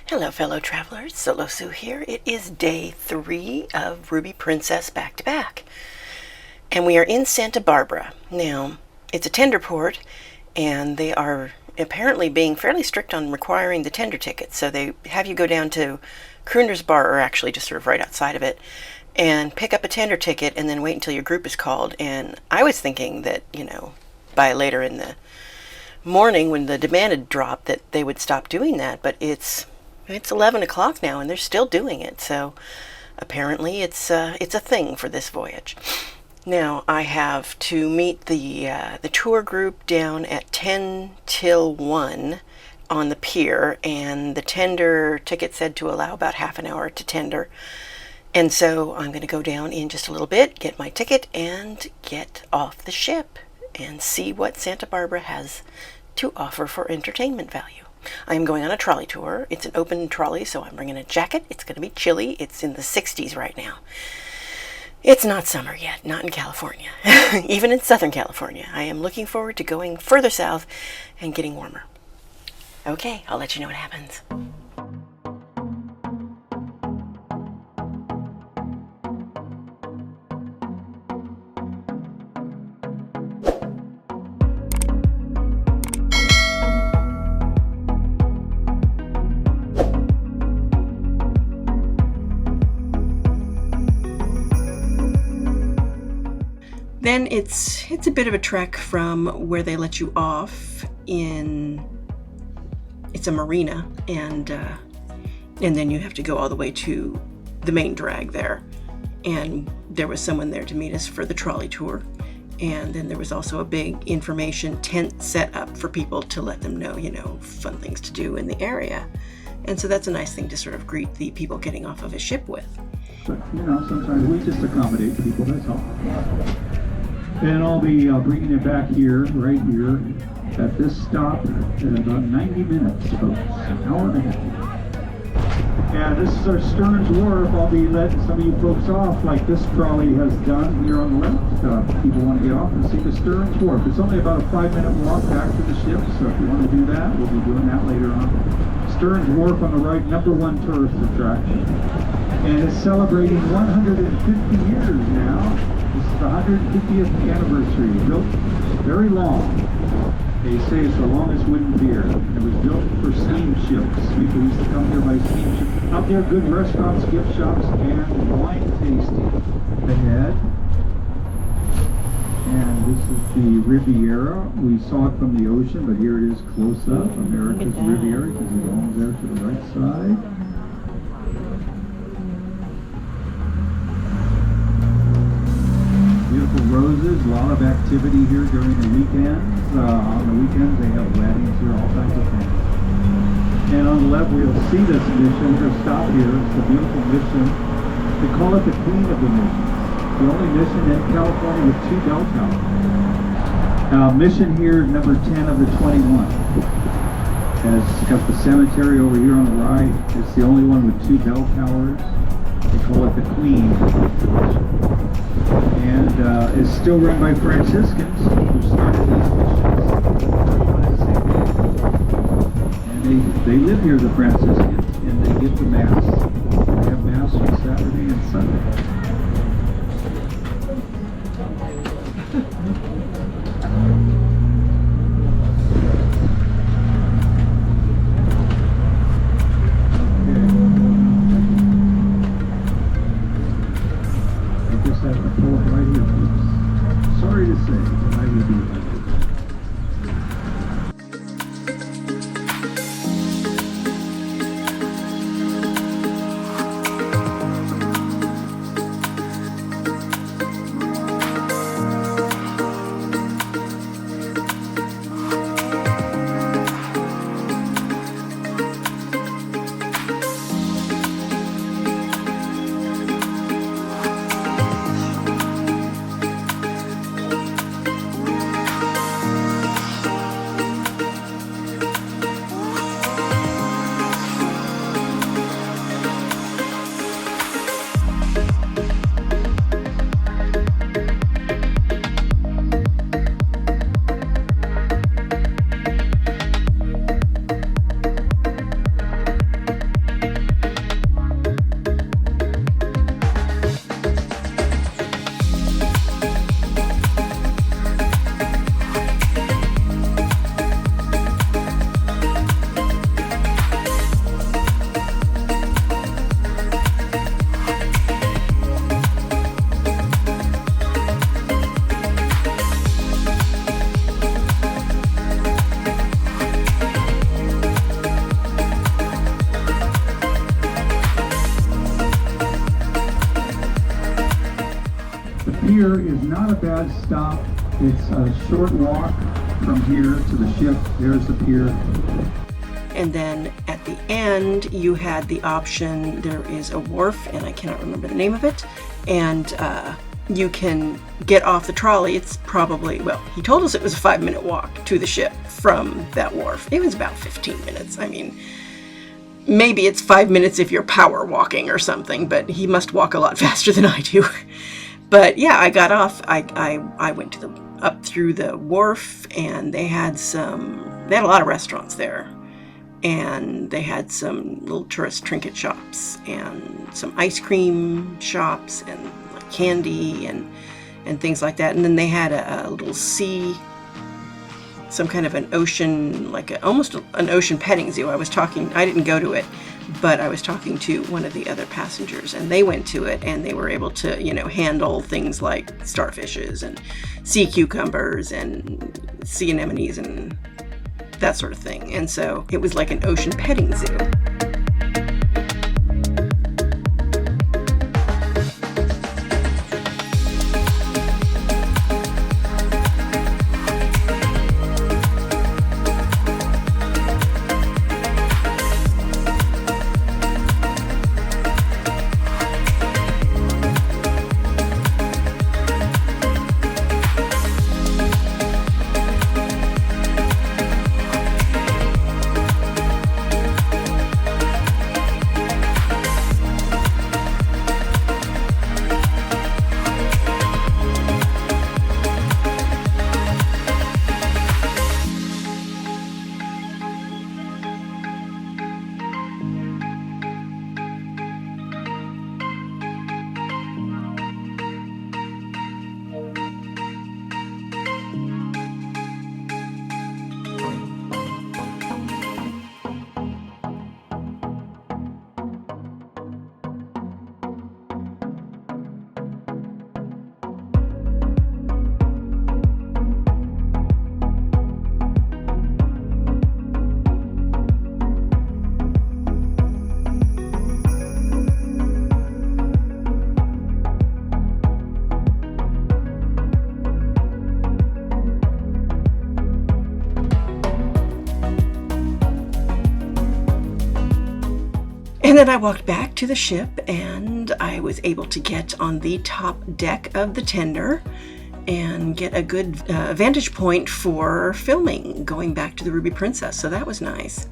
Hello fellow travelers, Solo Sue here. It is day 3 of Ruby Princess back-to-back. And we are in Santa Barbara. Now, it's a tender port, and they are apparently being fairly strict on requiring the tender ticket. So they have you go down to Crooner's Bar, or actually just sort of right outside of it, and pick up a tender ticket and then wait until your group is called. And I was thinking that, by later in the morning when the demand had dropped that they would stop doing that, but it's 11 o'clock now and they're still doing it, so apparently it's a thing for this voyage. Now I have to meet the tour group down at 10 till 1 on the pier, and the tender ticket said to allow about half an hour to tender, and so I'm going to go down in just a little bit, get my ticket, and get off the ship and see what Santa Barbara has to offer for entertainment value. I'm going on a trolley tour. It's an open trolley, so I'm bringing a jacket. It's going to be chilly. It's in the 60s right now. It's not summer yet, not in California, even in Southern California. I am looking forward to going further south and getting warmer. Okay, I'll let you know what happens. Then it's a bit of a trek from where they let you off in. It's a marina, and then you have to go all the way to the main drag there. And there was someone there to meet us for the trolley tour, and then there was also a big information tent set up for people to let them know, fun things to do in the area. And so that's a nice thing to sort of greet the people getting off of a ship with. But sometimes we just accommodate people. That's all. And I'll be bringing it back here, right here, at this stop in about 90 minutes, folks. An hour and a half. And this is our Stearn's Wharf. I'll be letting some of you folks off like this trolley has done here on the left. People want to get off and see the Stearn's Wharf. It's only about a 5-minute walk back to the ship, so if you want to do that, we'll be doing that later on. Stearn's Wharf on the right, #1 tourist attraction. And it's celebrating 150 years now. This is the 150th anniversary. Built very long. They say it's the longest wooden pier. It was built for steamships. People used to come here by steamship. Out there, good restaurants, gift shops, and wine tasting ahead. And this is the Riviera. We saw it from the ocean, but here it is close up. America's Riviera, because it belongs there to the right side. Beautiful roses, a lot of activity here during the weekends. On the weekends they have weddings here, all kinds of things. And on the left we'll see this mission. We're going to stop here. It's a beautiful mission. They call it the Queen of the Missions. The only mission in California with 2 bell towers. Mission here, number 10 of the 21. And it's got the cemetery over here on the right. It's the only one with 2 bell towers. They call it the Queen. And it's still run by Franciscans who started these missions. And they live here, the Franciscans, and they get the Mass. They have Mass on Saturday and Sunday. Sorry to say, but I will be like it. pier is not a bad stop. It's a short walk from here to the ship. There's the pier. And then at the end, you had the option, there is a wharf, and I cannot remember the name of it, and you can get off the trolley. It's probably, well, he told us it was a 5-minute walk to the ship from that wharf. It was about 15 minutes. I mean, maybe it's 5 minutes if you're power walking or something, but he must walk a lot faster than I do. But yeah, I got off. I went to up through the wharf, and they had a lot of restaurants there. And they had some little tourist trinket shops and some ice cream shops and like candy and things like that. And then they had a little some kind of an ocean, like almost an ocean petting zoo. I didn't go to it, but I was talking to one of the other passengers, and they went to it, and they were able to, handle things like starfishes and sea cucumbers and sea anemones and that sort of thing. And so it was like an ocean petting zoo. And then I walked back to the ship, and I was able to get on the top deck of the tender and get a good vantage point for filming going back to the Ruby Princess. So that was nice.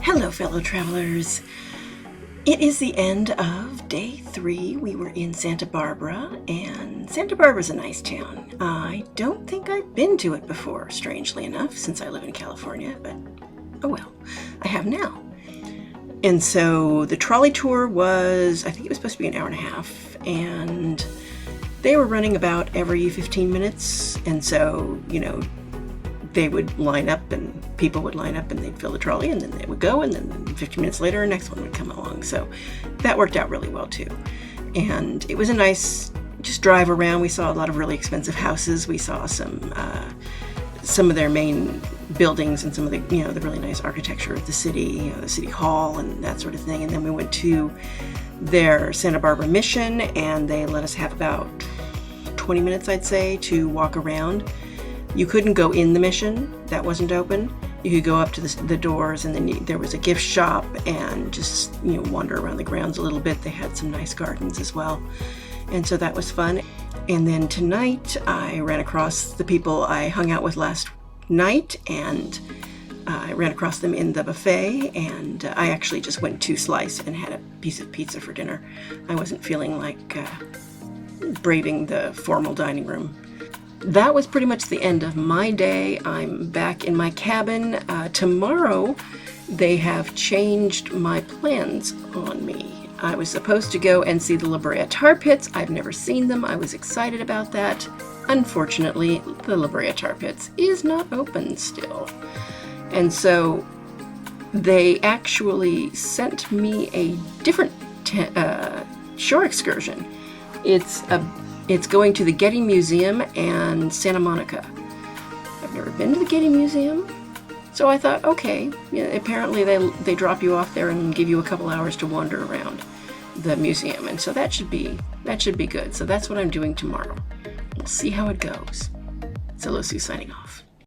Hello, fellow travelers. It is the end of day 3. We were in Santa Barbara, and Santa Barbara's a nice town. I don't think I've been to it before, strangely enough, since I live in California, but oh well, I have now. And so the trolley tour was, I think it was supposed to be an hour and a half, and they were running about every 15 minutes, and so, they would line up, and people would line up, and they'd fill the trolley, and then they would go, and then 15 minutes later, the next one would come along. So that worked out really well too. And it was a nice just drive around. We saw a lot of really expensive houses. We saw some of their main buildings and some of the, the really nice architecture of the city, the city hall and that sort of thing. And then we went to their Santa Barbara mission, and they let us have about 20 minutes, I'd say, to walk around. You couldn't go in the mission. That wasn't open. You could go up to the doors, and then there was a gift shop, and just wander around the grounds a little bit. They had some nice gardens as well, and so that was fun. And then tonight I ran across the people I hung out with last night, and I ran across them in the buffet, and I actually just went to Slice and had a piece of pizza for dinner. I wasn't feeling like braving the formal dining room. that was pretty much the end of my day. I'm back in my cabin. Tomorrow, they have changed my plans on me. I was supposed to go and see the La Brea tar pits. I've never seen them. I was excited about that. Unfortunately, the La Brea tar pits is not open still. And so they actually sent me a different shore excursion. It's going to the Getty Museum and Santa Monica. I've never been to the Getty Museum, so I thought, okay, apparently they drop you off there and give you a couple hours to wander around the museum, and so that should be good. So that's what I'm doing tomorrow. We'll see how it goes. So Lucy signing off.